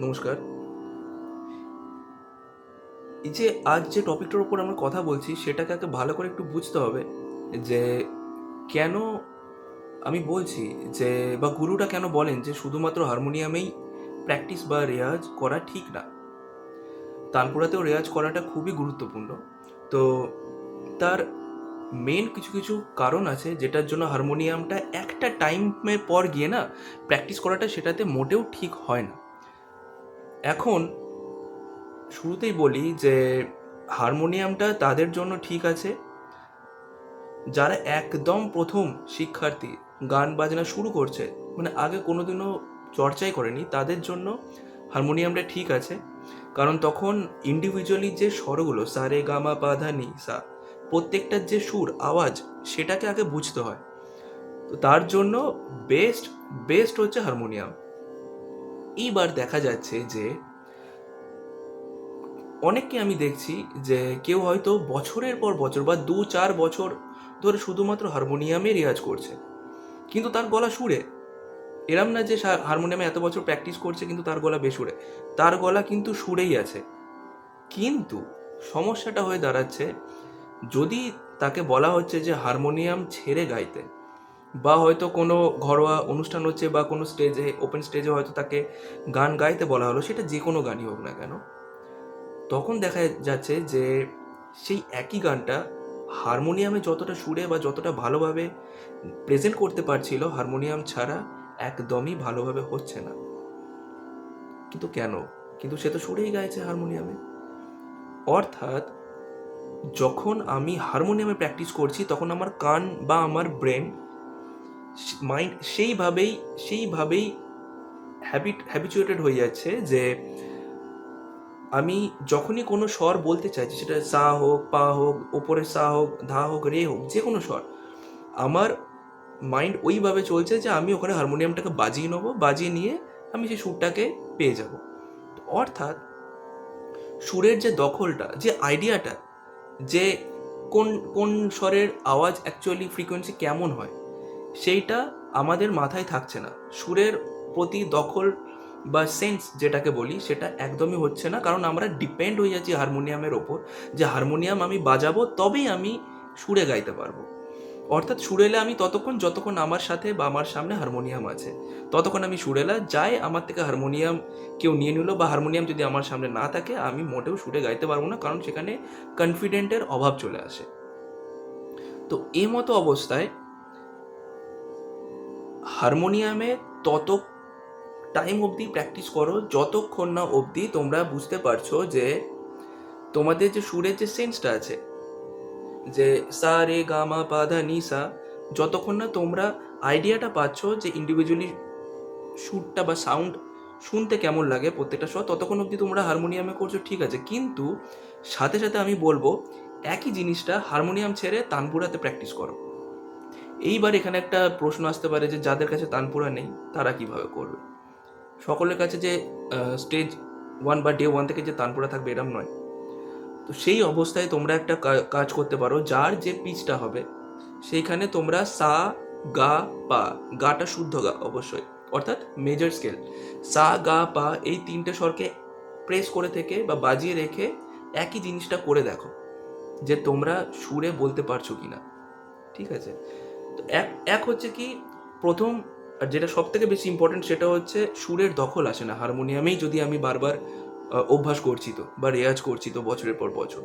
নমস্কার। এই যে আজ যে টপিকটার উপর আমরা কথা বলছি সেটাকে আগে ভালো করে একটু বুঝতে হবে যে কেন আমি বলছি যে বা গুরুরা কেন বলেন যে শুধুমাত্র হারমোনিয়ামেই প্র্যাকটিস বা রেয়াজ করা ঠিক না। তানপুরাতেও রেয়াজ করাটা খুবই গুরুত্বপূর্ণ। তো তার মেন কিছু কিছু কারণ আছে যেটার জন্য হারমোনিয়ামটা একটা টাইমের পর গিয়ে না প্র্যাকটিস করাটা সেটাতে মোটেও ঠিক হয় না। এখন শুরুতেই বলি যে হারমোনিয়ামটা তাদের জন্য ঠিক আছে যারা একদম প্রথম শিক্ষার্থী, গান বাজনা শুরু করছে, মানে আগে কোনোদিনও চর্চাই করেনি, তাদের জন্য হারমোনিয়ামটা ঠিক আছে। কারণ তখন ইন্ডিভিজুয়ালি যে স্বরগুলো সা রে গা মা পা ধা নি সা, প্রত্যেকটার যে সুর আওয়াজ সেটাকে আগে বুঝতে হয়। তো তার জন্য বেস্ট বেস্ট হচ্ছে হারমোনিয়াম। এইবার দেখা যাচ্ছে যে অনেককে আমি দেখছি যে কেউ হয়তো বছরের পর বছর বা 2-4 বছর ধরে শুধুমাত্র হারমোনিয়ামে রেয়াজ করছে, কিন্তু তার গলা সুরে। এরম না যে হারমোনিয়ামে এত বছর প্র্যাকটিস করছে কিন্তু তার গলা বেসুরে, তার গলা কিন্তু সুরেই আছে। কিন্তু সমস্যাটা হয়ে দাঁড়াচ্ছে যদি তাকে বলা হচ্ছে যে হারমোনিয়াম ছেড়ে গাইতে, বা হয়তো কোনো ঘরোয়া অনুষ্ঠান হচ্ছে বা কোনো স্টেজে, ওপেন স্টেজে হয়তো তাকে গান গাইতে বলা হলো, সেটা যে কোনো গানই হোক না কেন, তখন দেখা যাচ্ছে যে সেই একই গানটা হারমোনিয়ামে যতটা সুরে বা যতটা ভালোভাবে প্রেজেন্ট করতে পারছিল, হারমোনিয়াম ছাড়া একদমই ভালোভাবে হচ্ছে না। কিন্তু কেন? কিন্তু সে তো সুরেই গাইছে হারমোনিয়ামে। অর্থাৎ যখন আমি হারমোনিয়ামে প্র্যাকটিস করছি তখন আমার কান বা আমার ব্রেন, মাইন্ড সেইভাবেই হ্যাবিচুয়েটেড হয়ে যাচ্ছে যে আমি যখনই কোনো স্বর বলতে চাইছি, সেটা সা হোক, পা হোক, ওপরে সা হোক, ধা হোক, রে হোক, যে কোনো স্বর, আমার মাইন্ড ওইভাবে চলছে যে আমি ওখানে হারমোনিয়ামটাকে বাজিয়ে নেবো, বাজিয়ে নিয়ে আমি সেই সুরটাকে পেয়ে যাব। অর্থাৎ সুরের যে দখলটা, যে আইডিয়াটা, যে কোন কোন স্বরের আওয়াজ অ্যাকচুয়ালি ফ্রিকোয়েন্সি কেমন হয়, সেইটা আমাদের মাথায় থাকছে না। সুরের প্রতি দখল বা সেন্স যেটাকে বলি সেটা একদমই হচ্ছে না, কারণ আমরা ডিপেন্ড হয়ে যাচ্ছি হারমোনিয়ামের ওপর, যে হারমোনিয়াম আমি বাজাবো তবেই আমি সুরে গাইতে পারবো। অর্থাৎ সুরেলা আমি ততক্ষণ যতক্ষণ আমার সাথে বা আমার সামনে হারমোনিয়াম আছে, ততক্ষণ আমি সুরেলা। যাই আমার থেকে হারমোনিয়াম কেউ নিয়ে নিল বা হারমোনিয়াম যদি আমার সামনে না থাকে, আমি মোটেও সুরে গাইতে পারবো না, কারণ সেখানে কনফিডেন্টের অভাব চলে আসে। তো এই মতো অবস্থায় হারমোনিয়ামে তত টাইম অবধি প্র্যাকটিস করো যতক্ষণ না অবধি তোমরা বুঝতে পারছো যে তোমাদের যে সুরের যে সেন্সটা আছে, যে সা রে গা মা পা ধা নি সা, যতক্ষণ না তোমরা আইডিয়াটা পাচ্ছ যে ইন্ডিভিজুয়ালি সুরটা বা সাউন্ড শুনতে কেমন লাগে প্রত্যেকটা স্বর, ততক্ষণ অবধি তোমরা হারমোনিয়ামে করছো, ঠিক আছে। কিন্তু সাথে সাথে আমি বলবো একই জিনিসটা হারমোনিয়াম ছেড়ে তানপুরাতে প্র্যাকটিস করো। এইবার এখানে একটা প্রশ্ন আসতে পারে যে যাদের কাছে তানপুরা নেই তারা কিভাবে করবে। সকলের কাছে যে স্টেজ 1 বা ডে 1 থেকে যে তানপুরা থাকবে এরম নয়। তো সেই অবস্থায় তোমরা একটা কাজ করতে পারো, যার যে পিচটা হবে সেইখানে তোমরা সা, গা, পা, গাটা শুদ্ধ গা অবশ্যই, অর্থাৎ মেজর স্কেল, সা, গা, পা, এই তিনটে স্বরকে প্রেস করে থেকে বা বাজিয়ে রেখে একই জিনিসটা করে দেখো যে তোমরা সুরে বলতে পারছো কিনা। ঠিক আছে। তো এক এক হচ্ছে কি, প্রথম আর যেটা সব থেকে বেশি ইম্পর্টেন্ট সেটা হচ্ছে সুরের দখল আসে না হারমোনিয়ামেই যদি আমি বারবার অভ্যাস করছি তো বা রেয়াজ করছি তো বছরের পর বছর।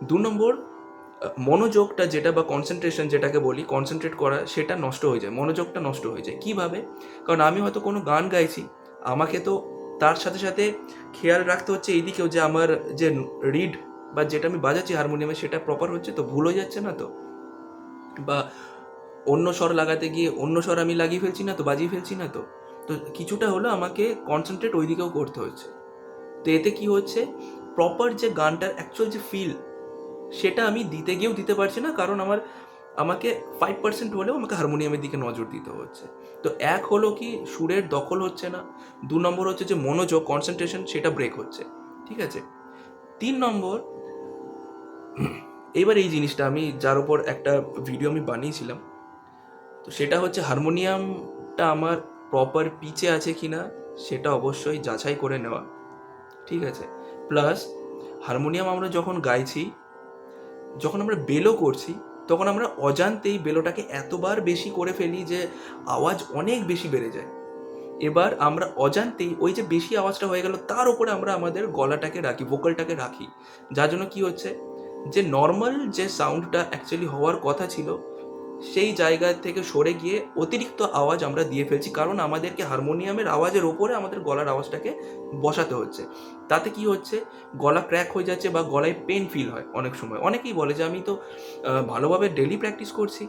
2 নম্বর, মনোযোগটা যেটা বা কনসেন্ট্রেশন যেটাকে বলি, কনসেন্ট্রেট করা, সেটা নষ্ট হয়ে যায়, মনোযোগটা নষ্ট হয়ে যায়। কিভাবে? কারণ আমি হয়তো কোনো গান গাইছি, আমাকে তো তার সাথে সাথে খেয়াল রাখতে হচ্ছে এইদিকেও যে আমার যে রিড বা যেটা আমি বাজাচ্ছি হারমোনিয়ামে সেটা প্রপার হচ্ছে তো, ভুল হয়ে যাচ্ছে না তো, বা অন্য স্বর লাগাতে গিয়ে অন্য স্বর আমি লাগিয়ে ফেলছি না তো, বাজিয়ে ফেলছি না তো। তো কিছুটা হলো আমাকে কনসেন্ট্রেট ওই দিকেও করতে হচ্ছে। তো এতে কি হচ্ছে, প্রপার যে গানটার অ্যাকচুয়াল যে ফিল সেটা আমি দিতে গিয়েও দিতে পারছি না, কারণ আমাকে 5% হলেও আমাকে হারমোনিয়ামের দিকে নজর দিতে হচ্ছে। তো এক হলো কি, সুরের দখল হচ্ছে না। 2 নম্বর হচ্ছে যে মনোযোগ, কনসেন্ট্রেশন, সেটা ব্রেক হচ্ছে। ঠিক আছে। 3 নম্বর, এইবার এই জিনিসটা আমি যার উপর একটা ভিডিও আমি বানিয়েছিলাম, তো সেটা হচ্ছে হারমোনিয়ামটা আমার প্রপার পিচে আছে কিনা সেটা অবশ্যই যাচাই করে নেওয়া, ঠিক আছে। প্লাস হারমোনিয়াম আমরা যখন গাইছি, যখন আমরা বেলো করছি, তখন আমরা অজান্তেই বেলোটাকে এতবার বেশি করে ফেলি যে আওয়াজ অনেক বেশি বেড়ে যায়। এবার আমরা অজান্তেই ওই যে বেশি আওয়াজটা হয়ে গেল, তার উপরে আমরা আমাদের গলাটাকে রাখি, ভোকালটাকে রাখি, যার জন্য কি হচ্ছে, যে নর্মাল যে সাউন্ডটা অ্যাকচুয়ালি হওয়ার কথা ছিল সেই জায়গা থেকে সরে গিয়ে অতিরিক্ত আওয়াজ আমরা দিয়ে ফেলছি, কারণ আমাদেরকে হারমোনিয়ামের আওয়াজের ওপরে আমাদের গলার আওয়াজটাকে বসাতে হচ্ছে। তাতে কি হচ্ছে, গলা ক্র্যাক হয়ে যাচ্ছে বা গলায় পেন ফিল হয় অনেক সময়। অনেকেই বলে যে আমি তো ভালোভাবে ডেলি প্র্যাকটিস করছি,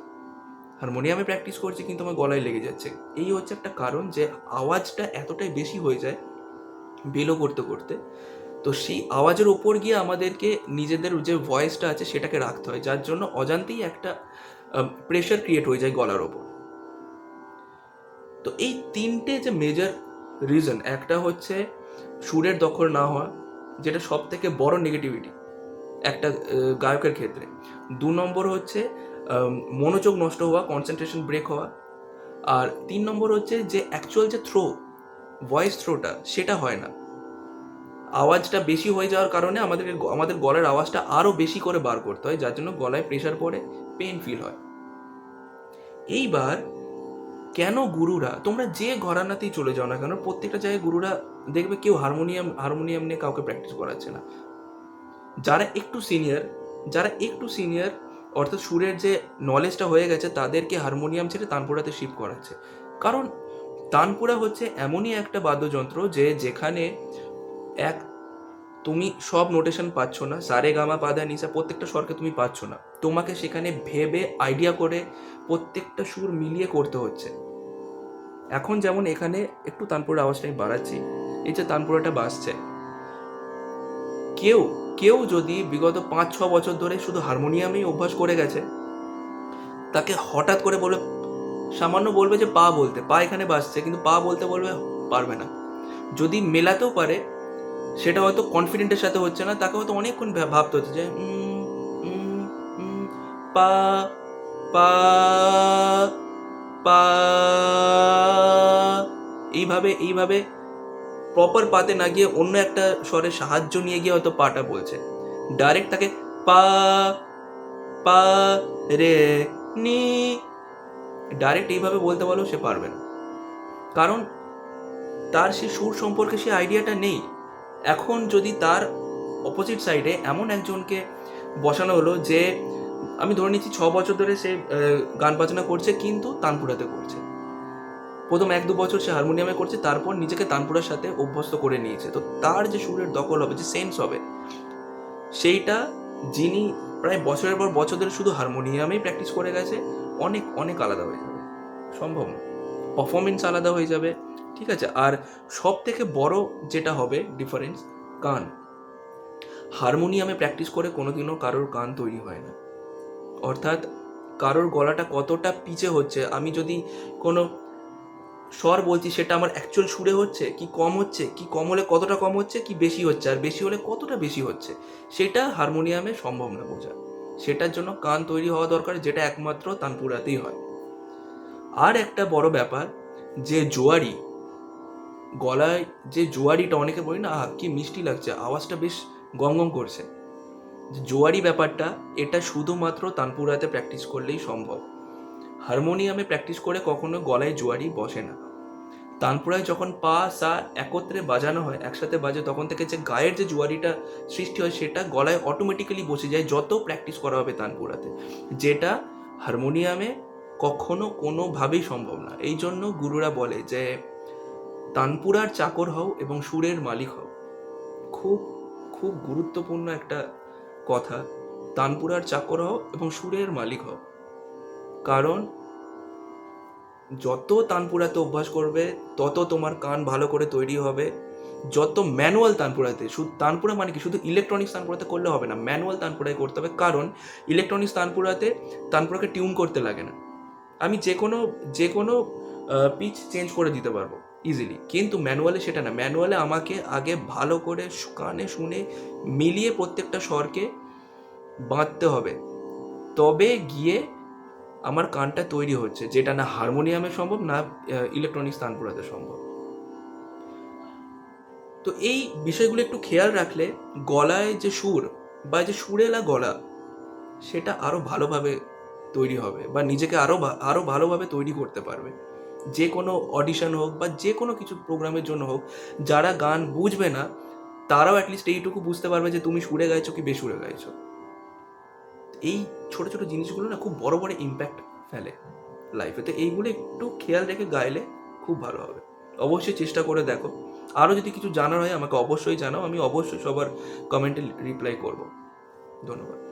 হারমোনিয়ামে প্র্যাকটিস করছি, কিন্তু আমার গলায় লেগে যাচ্ছে। এই হচ্ছে একটা কারণ, যে আওয়াজটা এতটাই বেশি হয়ে যায় বেলো করতে করতে। তো সেই আওয়াজের ওপর গিয়ে আমাদেরকে নিজেদের যে ভয়েসটা আছে সেটাকে রাখতে হয়, যার জন্য অজান্তেই একটা প্রেশার ক্রিয়েট হয়ে যায় গলার ওপর। তো এই তিনটে যে মেজর রিজন, একটা হচ্ছে সুরের দখল না হওয়া, যেটা সব থেকে বড় নেগেটিভিটি একটা গায়কের ক্ষেত্রে। 2 নম্বর হচ্ছে মনোযোগ নষ্ট হওয়া, কনসেন্ট্রেশন ব্রেক হওয়া। আর 3 নম্বর হচ্ছে যে অ্যাকচুয়াল যে ভয়েস থ্রোটা সেটা হয় না। আওয়াজটা বেশি হয়ে যাওয়ার কারণে আমাদের গলার আওয়াজটা আরও বেশি করে বার করতে হয়, যার জন্য গলায় প্রেশার পড়ে, পেন ফিল হয়। এইবার কেন গুরুরা, তোমরা যে ঘরানাতেই চলে যাও না কেন, প্রত্যেকটা জায়গায় গুরুরা দেখবে কেউ হারমোনিয়াম নিয়ে কাউকে প্র্যাকটিস করাচ্ছে না। যারা একটু সিনিয়র অর্থাৎ সুরের যে নলেজটা হয়ে গেছে, তাদেরকে হারমোনিয়াম ছেড়ে তানপুরাতে শিফট করাচ্ছে। কারণ তানপুরা হচ্ছে এমনই একটা বাদ্যযন্ত্র যে যেখানে তুমি সব নোটেশন পাচ্ছ না, সারে গামা পাদা নিসা প্রত্যেকটা স্বরকে তুমি পাচ্ছ না, তোমাকে সেখানে ভেবে আইডিয়া করে প্রত্যেকটা সুর মিলিয়ে করতে হচ্ছে। এখন যেমন এখানে একটু তানপুরার আওয়াজটা আমি বাড়াচ্ছি, এই যে তানপুরাটা বাজছে, কেউ কেউ যদি বিগত 5-6 বছর ধরে শুধু হারমোনিয়ামেই অভ্যাস করে গেছে, তাকে হঠাৎ করে সামান্য বলবে যে পা এখানে বাজছে, কিন্তু পা বলতে বলবে, পারবে না। যদি মেলাতেও পারে, সেটা হয়তো কনফিডেন্টের সাথে হচ্ছে না, তাকে হয়তো অনেকক্ষণ ভাবতে হচ্ছে যে পা পা পা, এইভাবে প্রপার পাতে না গিয়ে অন্য একটা স্বরের সাহায্য নিয়ে গিয়ে হয়তো পাটা বলছে। ডাইরেক্ট তাকে পা পা রে নি ডাইরেক্ট এইভাবে বলতে বলো, সে পারবে না, কারণ তার সে সুর সম্পর্কে সে আইডিয়াটা নেই। এখন যদি তার অপোজিট সাইডে এমন একজনকে বসানো হলো, যে আমি ধরে নিচ্ছি 6 বছর ধরে সে গান বাজনা করছে, কিন্তু তানপুরাতে করছে, প্রথম 1-2 বছর সে হারমোনিয়ামে করছে, তারপর নিজেকে তানপুরার সাথে অভ্যস্ত করে নিয়েছে, তো তার যে সুরের দখল হবে, যে সেন্স হবে, সেইটা যিনি প্রায় বছরের পর বছর ধরে শুধু হারমোনিয়ামেই প্র্যাকটিস করে গেছে, অনেক অনেক আলাদা হয়ে যাবে, সম্ভব না, পারফরমেন্স আলাদা হয়ে যাবে, ঠিক আছে। আর সব থেকে বড় যেটা হবে ডিফারেন্স, গান। হারমোনিয়ামে প্র্যাকটিস করে কোনোদিনও কারোর গান তৈরি হয় না, অর্থাৎ কারোর গলাটা কতটা পিচে হচ্ছে, আমি যদি কোনো স্বর বলছি সেটা আমার অ্যাকচুয়াল সুরে হচ্ছে কি কম হচ্ছে, কি কম হলে কতটা কম হচ্ছে, কি বেশি হচ্ছে, আর বেশি হলে কতটা বেশি হচ্ছে, সেটা হারমোনিয়ামে সম্ভব না বোঝা। সেটার জন্য কান তৈরি হওয়া দরকার, যেটা একমাত্র তানপুরাতেই হয়। আর একটা বড় ব্যাপার, যে জোয়ারি, গলায় যে জোয়ারিটা, অনেকে বলি না কি মিষ্টি লাগছে, আওয়াজটা বেশ গম গম করছে, জোয়ারি ব্যাপারটা, এটা শুধুমাত্র তানপুরাতে প্র্যাকটিস করলেই সম্ভব। হারমোনিয়ামে প্র্যাকটিস করে কখনো গলায় জোয়ারি বসে না। তানপুরায় যখন পা সা একত্রে বাজানো হয়, একসাথে বাজে, তখন থেকে যে গায়ের যে জোয়ারিটা সৃষ্টি হয়, সেটা গলায় অটোমেটিক্যালি বসে যায় যত প্র্যাকটিস করা হবে তানপুরাতে, যেটা হারমোনিয়ামে কখনো কোনোভাবেই সম্ভব না। এই জন্য গুরুরা বলে যে তানপুরার চাকর হও এবং সুরের মালিক হও। খুব খুব গুরুত্বপূর্ণ একটা কথা, তানপুরার চাকর হও এবং সুরের মালিক হও, কারণ যত তানপুরাতে অভ্যাস করবে তত তোমার কান ভালো করে তৈরি হবে। যত ম্যানুয়াল তানপুরাতে, শুধু তানপুরা মানে কি শুধু ইলেকট্রনিক্স তানপুরাতে করলে হবে না, ম্যানুয়াল তানপুরায় করতে হবে, কারণ ইলেকট্রনিক্স তানপুরাকে টিউন করতে লাগে না। আমি যে কোনো পিচ চেঞ্জ করে দিতে পারবো ইজিলি, কিন্তু ম্যানুয়ালে সেটা না। ম্যানুয়ালে আমাকে আগে ভালো করে কানে শুনে মিলিয়ে প্রত্যেকটা স্বরকে বাঁধতে হবে, তবে গিয়ে আমার কানটা তৈরি হচ্ছে, যেটা না হারমোনিয়ামে সম্ভব, না ইলেকট্রনিক্স তানপুরাতে সম্ভব। তো এই বিষয়গুলো একটু খেয়াল রাখলে গলায় যে সুর বা যে সুরেলা গলা সেটা আরও ভালোভাবে তৈরি হবে বা নিজেকে আরও ভালোভাবে তৈরি করতে পারবে। যে কোনো অডিশন হোক বা যে কোনো কিছু প্রোগ্রামের জন্য হোক, যারা গান বুঝবে না তারাও অ্যাটলিস্ট এইটুকু বুঝতে পারবে যে তুমি সুরে গাইছো কি বেসুরে গাইছো। এই ছোট ছোট জিনিসগুলো না খুব বড় বড় ইম্প্যাক্ট ফেলে লাইফে। তো এইগুলো একটু খেয়াল রেখে গাইলে খুব ভালো হবে। অবশ্যই চেষ্টা করে দেখো। আরও যদি কিছু জানার হয় আমাকে অবশ্যই জানাও, আমি অবশ্যই সবার কমেন্টে রিপ্লাই করব। ধন্যবাদ।